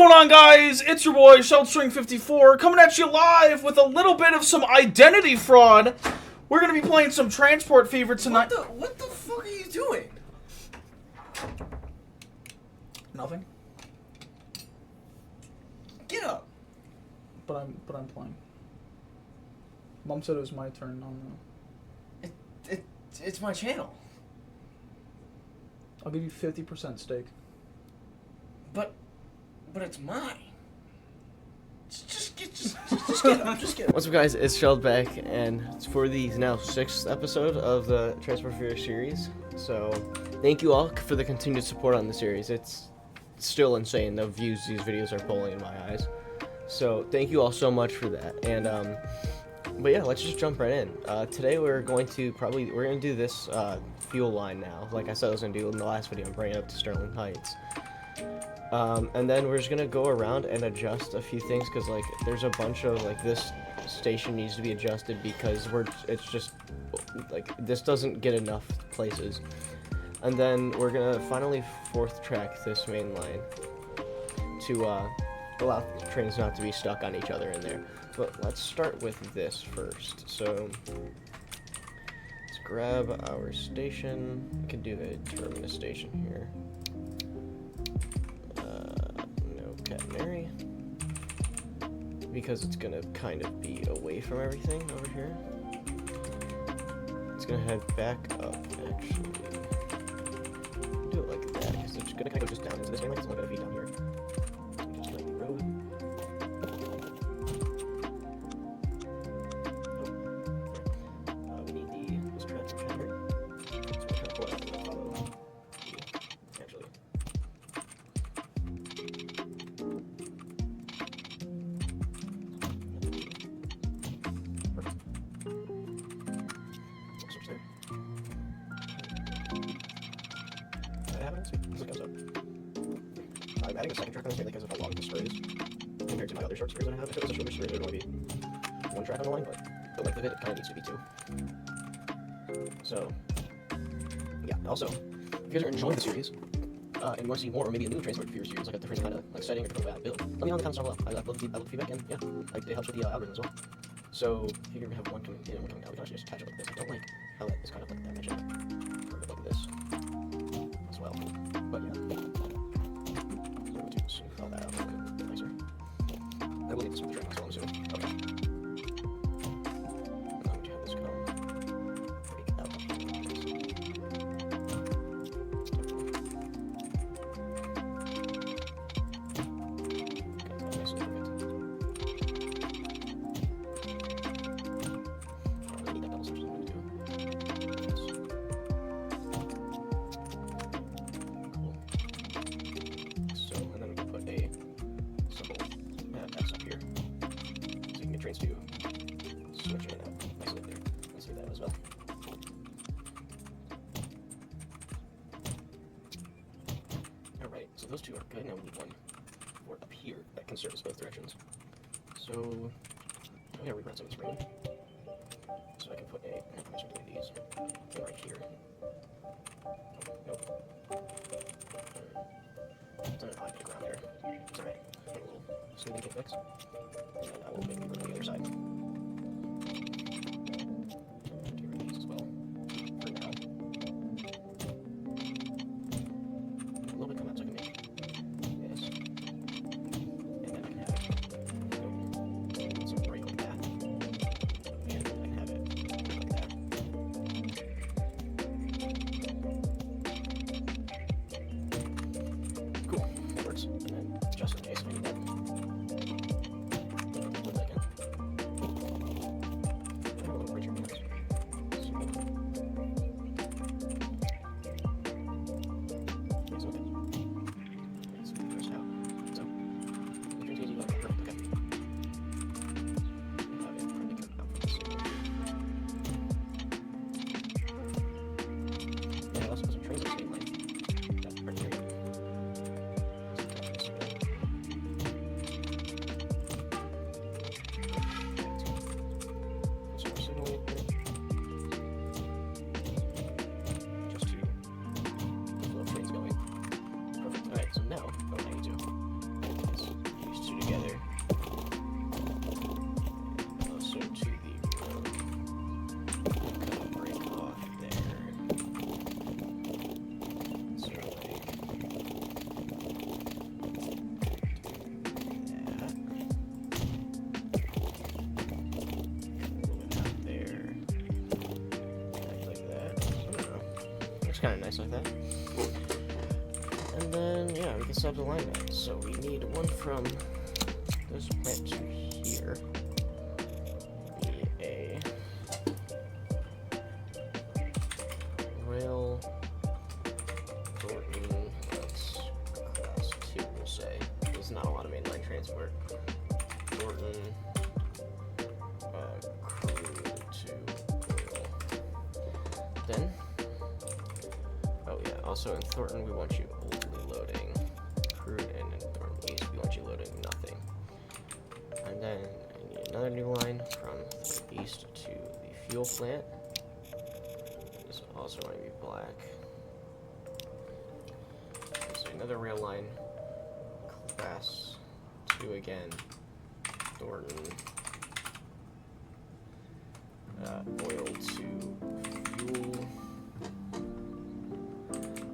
going on, guys? It's your boy, Sheldstring54, coming at you live with a little bit of some identity fraud. We're going to be playing some Transport Fever tonight. What the fuck are you doing? Nothing. Get up. But I'm playing. Mom said it was my turn. It's my channel. I'll give you 50% stake. But it's mine. Just get up. Just get up. What's up, guys? It's Sheld back, and it's for the now 6th episode of the Transport Fever series. So, thank you all for the continued support on the series. It's still insane the views these videos are pulling in my eyes. So, thank you all so much for that. And but yeah, let's just jump right in. Today we're going to do this fuel line now. Like I said I was gonna do in the last video, and bring it up to Sterling Heights. And then we're just gonna go around and adjust a few things, because like there's a bunch of like this station needs to be adjusted because it's just like this doesn't get enough places. And then we're gonna finally fourth track this main line to allow trains not to be stuck on each other in there. But let's start with this first. So let's grab our station. We can do a terminus station here. Catenary, because it's gonna kind of be away from everything over here. It's gonna head back up, actually. Do it like that, because it's gonna kind of go just down into this way, like it's only gonna be down here. So just like the road. We need this track from here. So we're gonna pull it out and follow. Actually. I'm adding a second track on this mainly because of how long this string is compared to my other short strings that I have. If it was a shorter string, it would only be one track on the line, but the length of it kind of needs to be two. So, yeah. Also, if you guys are enjoying the series, and you want to see more, or maybe a new Transport Fever series, like a different kind of like setting or different build, let me know in the comments down below. I love the feedback, and yeah, like, it helps with the algorithm as well. So, if you have one coming in and one coming out, we can actually just attach it like this. I don't like how it is kind of like that magic, or like this as well. But yeah. All that out a bit nicer. I will leave this with the track as well, I'm assuming. Okay. And then we have this go. Break out like this. Okay, nice and perfect. I need that double switch, so I'm going to do this. Cool. So, and then we can put a symbol X up here, so you can get trains to switch in and out nicely there. Let's do that as well. Alright, so those two are good. Now we need one for up here that can service both directions. So, I'm going to reprint some of this ring. So I can put I'm just going to these in right here. Oh, nope. It's an odd pick around there. It's alright. A little smoothing kick fix. And then I will make it on the other side. Get rid of these as well. For now. A little bit come out so I can make this. And then I can have it. So break like that. And I can have it like that. Cool, that works. And then just in case I need that. Put that in. A little richer than this. So, it's okay. It's first out. So, the train's easy, but perfect, okay. Have it probably come out from this side. And I also put some trains in the same lane. That's pretty great. Looks kind of nice like that. And then, yeah, we can set up the alignment. So we need one from this plant to here. Be a rail Thornton, that's class 2, we'll say. There's not a lot of mainline transport. Thornton, crude to rail. Then, oh yeah, also in Thornton we want you only loading crude, and in Thornton East we want you loading nothing. And then I need another new line from Thornton East to the fuel plant. This also want to be black. So another rail line, class 2 again, Thornton, oil to fuel,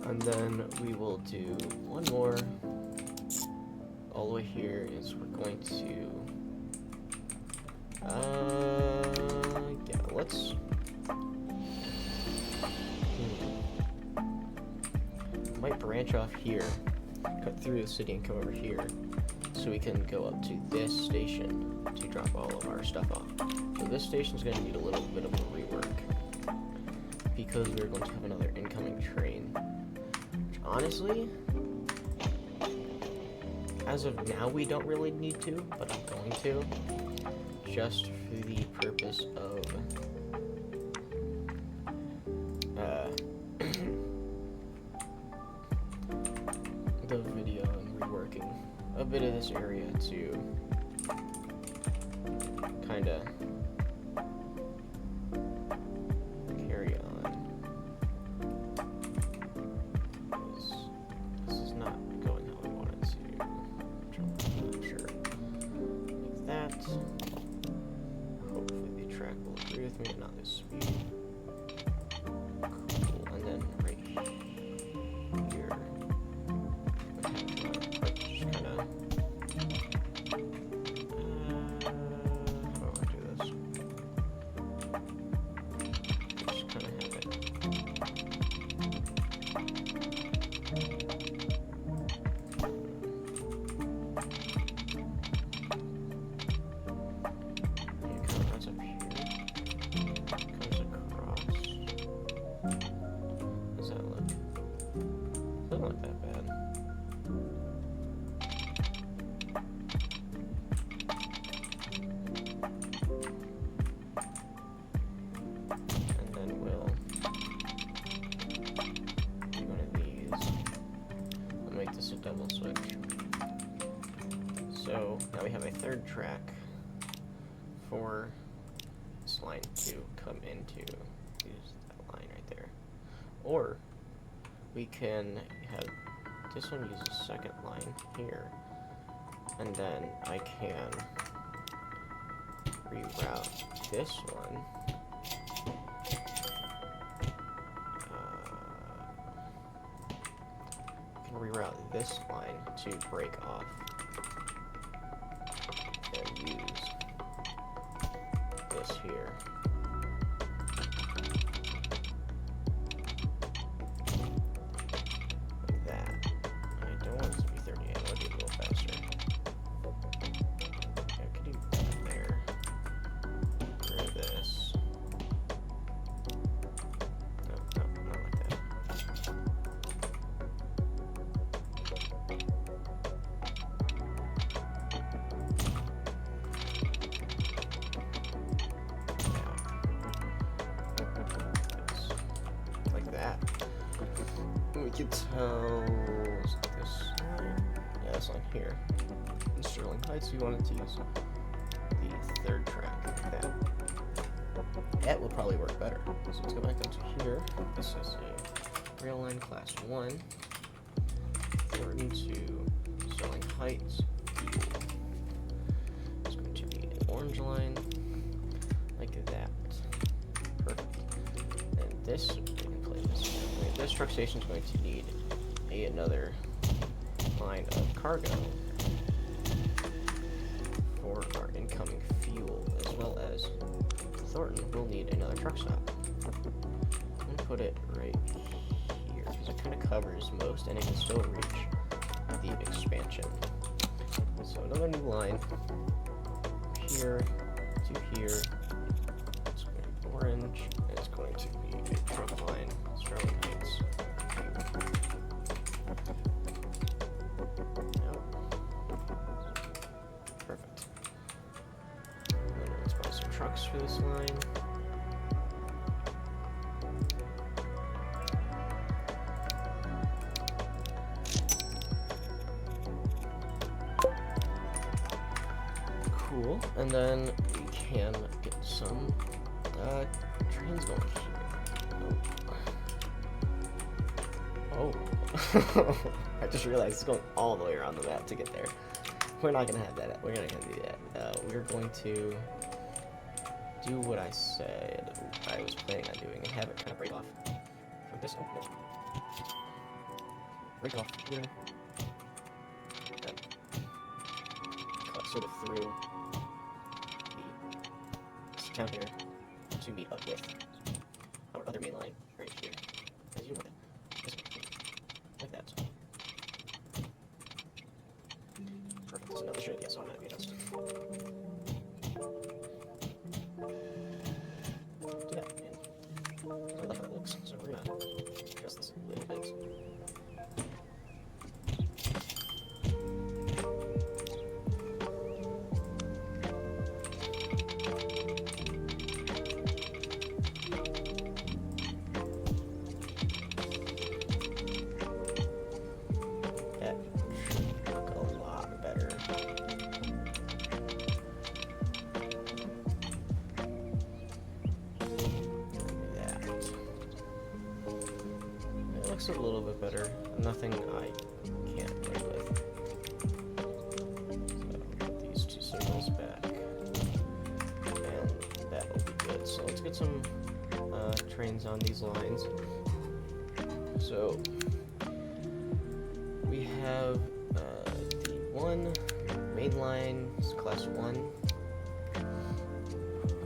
and then we will do one more all the way here. Is we're going to yeah, let's might branch off here, cut through the city and come over here, so we can go up to this station to drop all of our stuff off. So this station's going to need a little bit of a rework because we're going to have another incoming train. Which honestly, as of now, we don't really need to, but I'm going to, just for the purpose of the video and reworking a bit of this area to kind of carry on. This is not going how we want it to. I'm sure. Like that. Hopefully the track will agree with me, not this speed. Cool. And then right here. Doesn't look that bad. And then we'll do one of these. We'll make this a double switch. So now we have a third track for this line to come into. Use that line right there. Or we can have this one use a second line here, and then I can reroute this one I can reroute this line to break off and use this here. We could tell this line, yeah, this line here. In Sterling Heights, we wanted to use the third track like that. That would probably work better. So let's go back up to here. This is a rail line class 1. Thornton to Sterling Heights. It's going to be an orange line like that. Perfect. And this. This truck station is going to need another line of cargo for our incoming fuel, as well as Thornton will need another truck stop. I'm going to put it right So it kind of covers most, and it can still reach the expansion. So another new line. Here to here. It's going to be orange, and it's going to be a trunk line. Sterling Heights. Nope. Perfect. And then let's buy some trucks for this line. Cool. And then we can get some trains going here. Oh. I just realized it's going all the way around the map to get there. We're not gonna have that. We're not gonna do that. We're going to do what I said I was planning on doing and have it kind of break off from this. Oh, no. Break off here. Then cut sort of through this town here to meet up with our other main line right here. As you want it. Like that. Perfect. So now this should, yes, automatically adjust. Do that, and I love how it looks, so we're gonna adjust this a little bit. That should look a lot better. That. It looks a little bit better. Nothing I can't play with. So put these two circles back. And that will be good. So let's get some trains on these lines. So we have the one main line is class 1.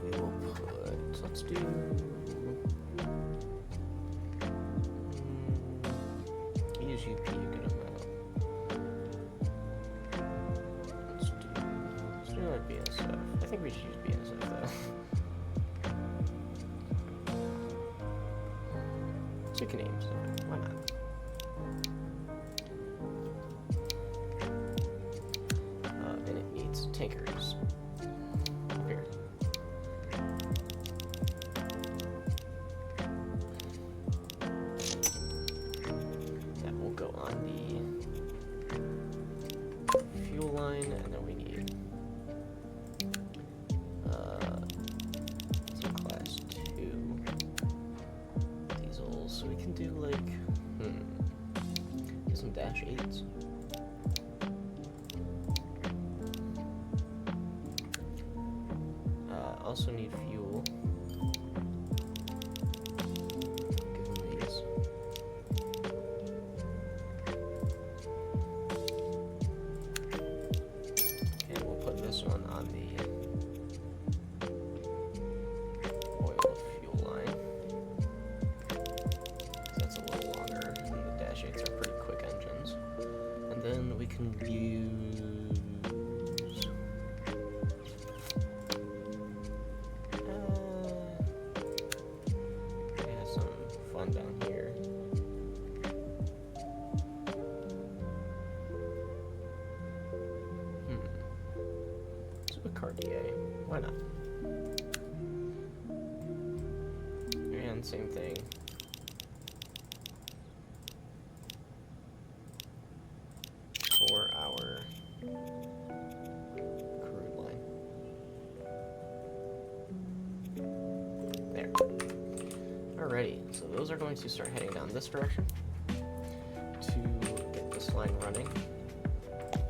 We will put, let's do use UP a good amount. Let's do like BNSF. I think we should use BNSF though. So we can aim stuff. Why not? And it needs tankers. Here. That will go on the fuel line, and then we need some class 2 diesels. So we can do like get some dash 8s. Also need fuel. Give them these. And we'll put this one on the oil fuel line. That's a little longer, and the Dash 8s are pretty quick engines. And then we can use down here. Supercardier. Why not? And same thing. For our crude line. There. Alrighty, so those are going to start heading down this direction to get this line running.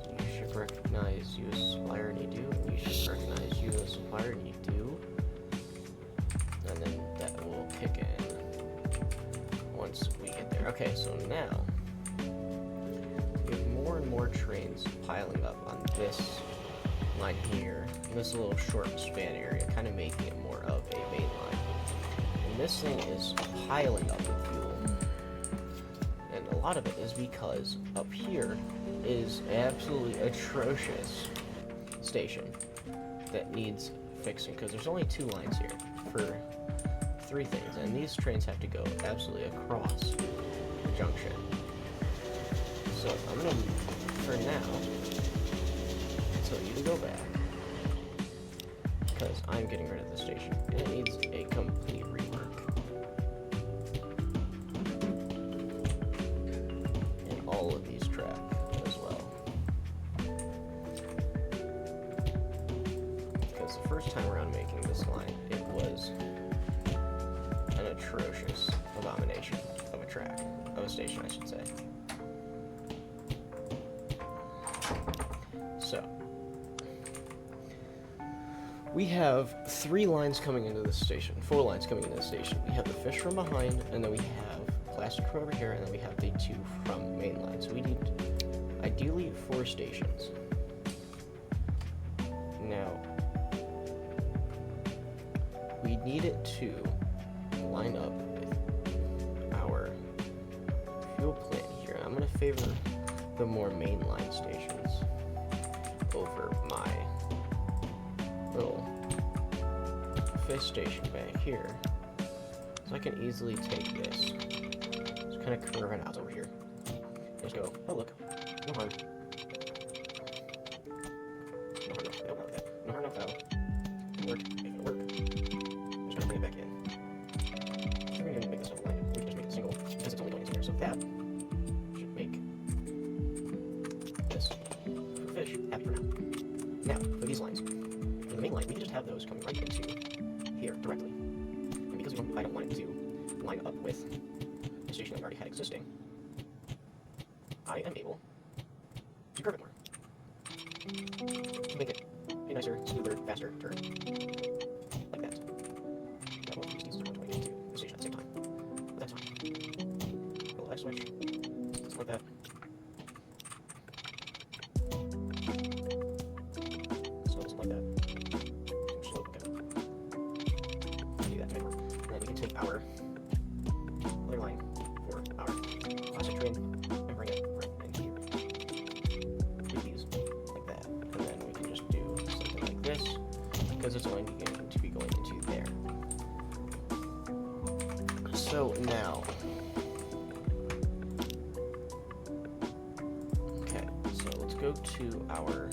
So you should recognize you as a supplier and you do. You should recognize you as a supplier and you do. And then that will kick in once we get there. Okay, so now we have more and more trains piling up on this line here, in this little short span area, kind of making it more of a main line. This thing is piling up with fuel. a lot of it is because up here is absolutely atrocious station that needs fixing, because there's only 2 lines here for 3 things, and these trains have to go absolutely across the junction. So I'm gonna, for now, tell you to go back, because I'm getting rid of the station, and it needs a complete rework. And all of these track as well. Because the first time around making this line, it was an atrocious abomination of a track, of a station, I should say. So, we have 3 lines coming into the station, 4 lines coming into the station. We have the fish from behind, and then we have plastic from over here, and then we have the 2 from main line. So we need, ideally, 4 stations. Now, we need it to line up with our fuel plant here. I'm going to favor the more mainline stations over my little fish station back here. So I can easily take this, just kind of curve it out over here. Just go, oh look, no harm. No harm, no foul. No harm, no foul. It'll work, if it'll work. Just gonna bring it back in. We're gonna make this double line. We can just make it single, because it's only going into here. So that should make this for fish happy for now. Now, for these lines, for the main line, we can just have those coming right into here directly. And because I don't want it to line up with the station that we already had existing, I am able to curve it more. To make it a nicer, smoother, faster turn. Like that. That will use these 120 into the station at the same time. But that's fine. Little light switch. Just like that. Like that. Slow, okay. Do that to make work. And then we can take our other line for our plastic train and bring it right in here. Do these like that. And then we can just do something like this, because it's only going to be going into there. So now, okay, so let's go to our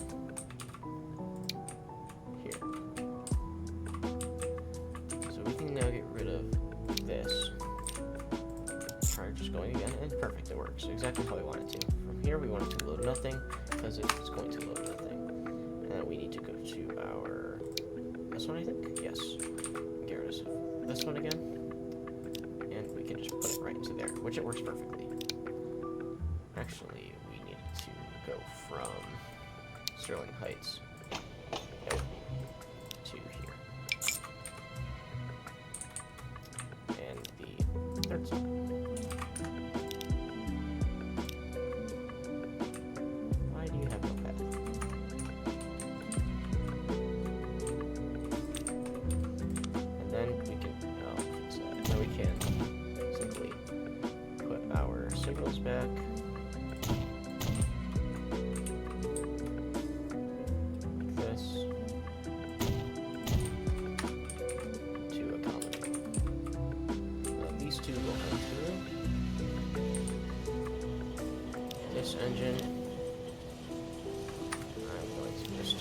perfect, it works exactly how we want it to. From here we want it to load nothing, because it's going to load nothing. And then we need to go to our, this one I think? Yes. Get rid of this one again. And we can just put it right into there, which it works perfectly. Actually, we need to go from Sterling Heights to here. And the third side. Signals back. Like this. To accommodate. These 2 will come through. This engine, I'm going to just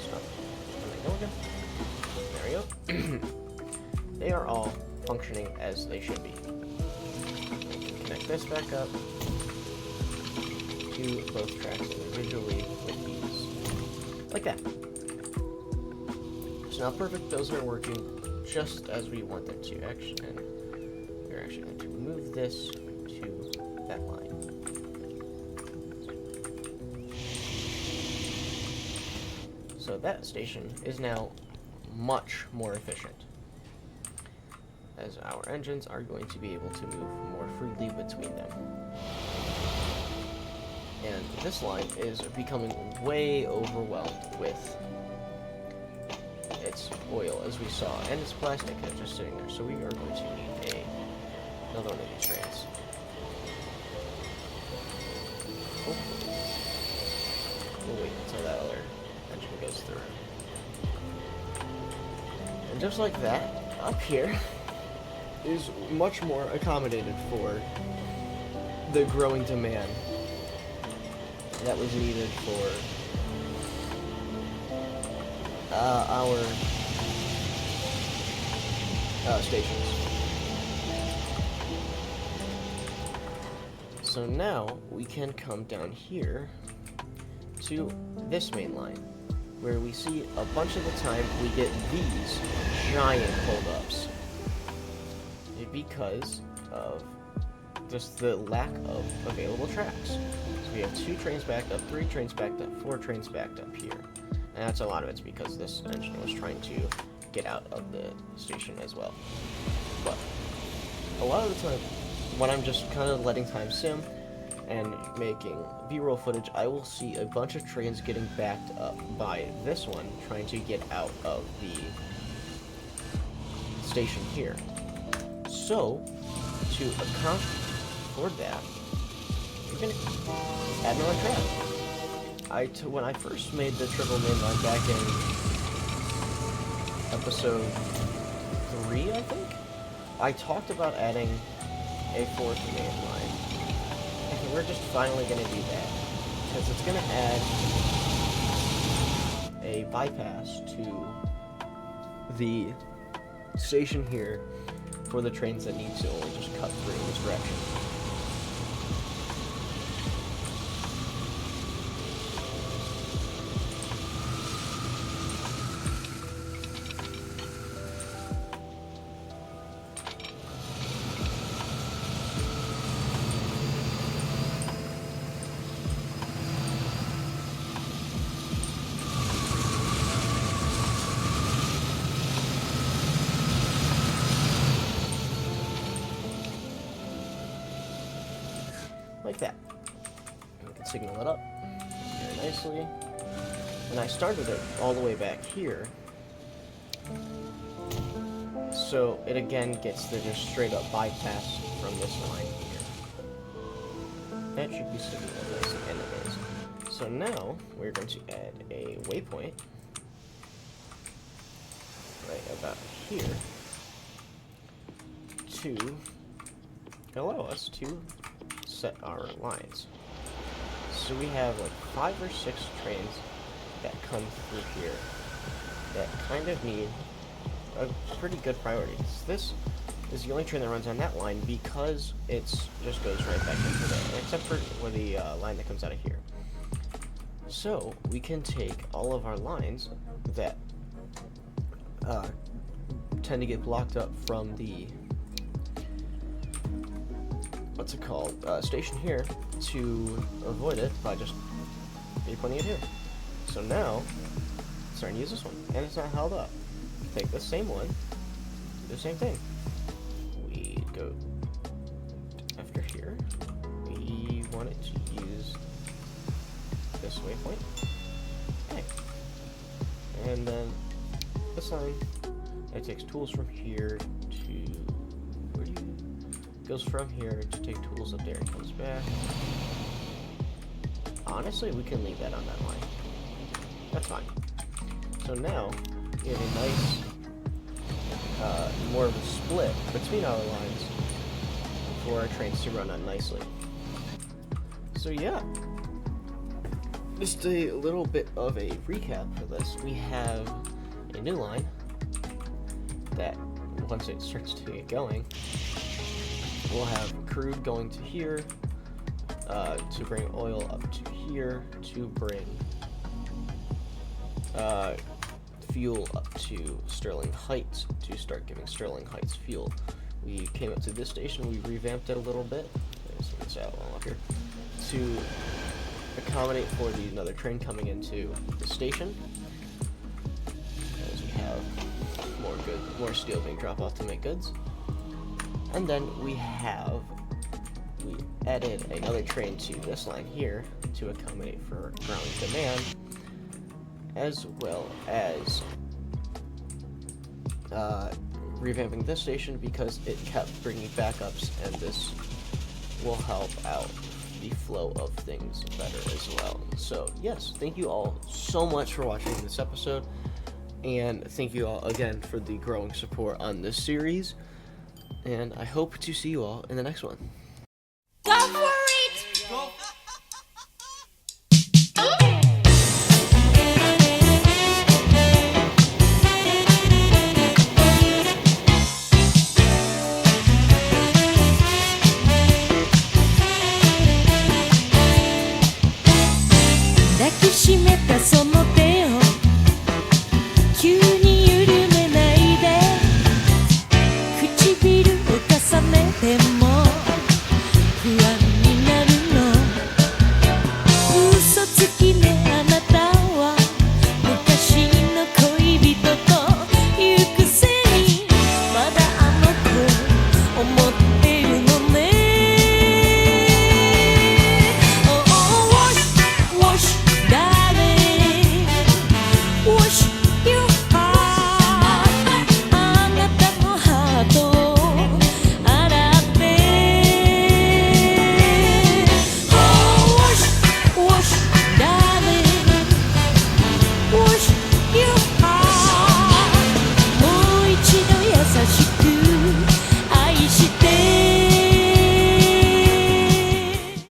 stop. Can I go again? There we go. They are all functioning as they should be. Connect this back up to both tracks individually with these, like that. It's not perfect, those are working just as we want them to. Actually, and we're actually going to move this to that line. So that station is now much more efficient, as our engines are going to be able to move more freely between them. And this line is becoming way overwhelmed with its oil, as we saw, and its plastic that's just sitting there. So we are going to need another one of these trains. we'll wait until that other engine goes through. And just like that, up here is much more accommodated for the growing demand that was needed for our stations. So now we can come down here to this main line, where we see a bunch of the time we get these giant holdups because of just the lack of available tracks. So we have 2 trains backed up, 3 trains backed up, 4 trains backed up here. And that's a lot of it's because this engine was trying to get out of the station as well. But a lot of the time, when I'm just kind of letting time sim and making B-roll footage, I will see a bunch of trains getting backed up by this one trying to get out of the station here. So, to account for that, you're gonna add another track. When I first made the triple mainline back in episode 3, I think, I talked about adding a 4th mainline. And we're just finally gonna do that, because it's gonna add a bypass to the station here for the trains that need to only just cut through in this direction. Like that. And we can signal it up very nicely. And I started it all the way back here, so it again gets the just straight up bypass from this line here. That should be signaled nice, and it is. So now we're going to add a waypoint right about here to allow us to set our lines. So we have like 5 or 6 trains that come through here that kind of need a pretty good priority. This is the only train that runs on that line because it's just goes right back into there, except for the line that comes out of here. So we can take all of our lines that tend to get blocked up from the station here to avoid it by just putting it here. So now, starting to use this one, and it's not held up. Take the same one, do the same thing. We go after here. We want it to use this waypoint. Okay. And then this line, it takes tools from here to goes from here to take tools up there and comes back. Honestly, we can leave that on that line. That's fine. So now, we have a nice, more of a split between our lines for our trains to run on nicely. So yeah, just a little bit of a recap for this. We have a new line that, once it starts to get going, we'll have crude going to here, to bring oil up to here, to bring fuel up to Sterling Heights, to start giving Sterling Heights fuel. We came up to this station, we revamped it a little bit, this out up here, to accommodate for another train coming into the station, as we have more steel being dropped off to make goods. And then we added another train to this line here to accommodate for growing demand, as well as revamping this station because it kept bringing backups, and this will help out the flow of things better as well. So yes, thank you all so much for watching this episode, and thank you all again for the growing support on this series, and I hope to see you all in the next one.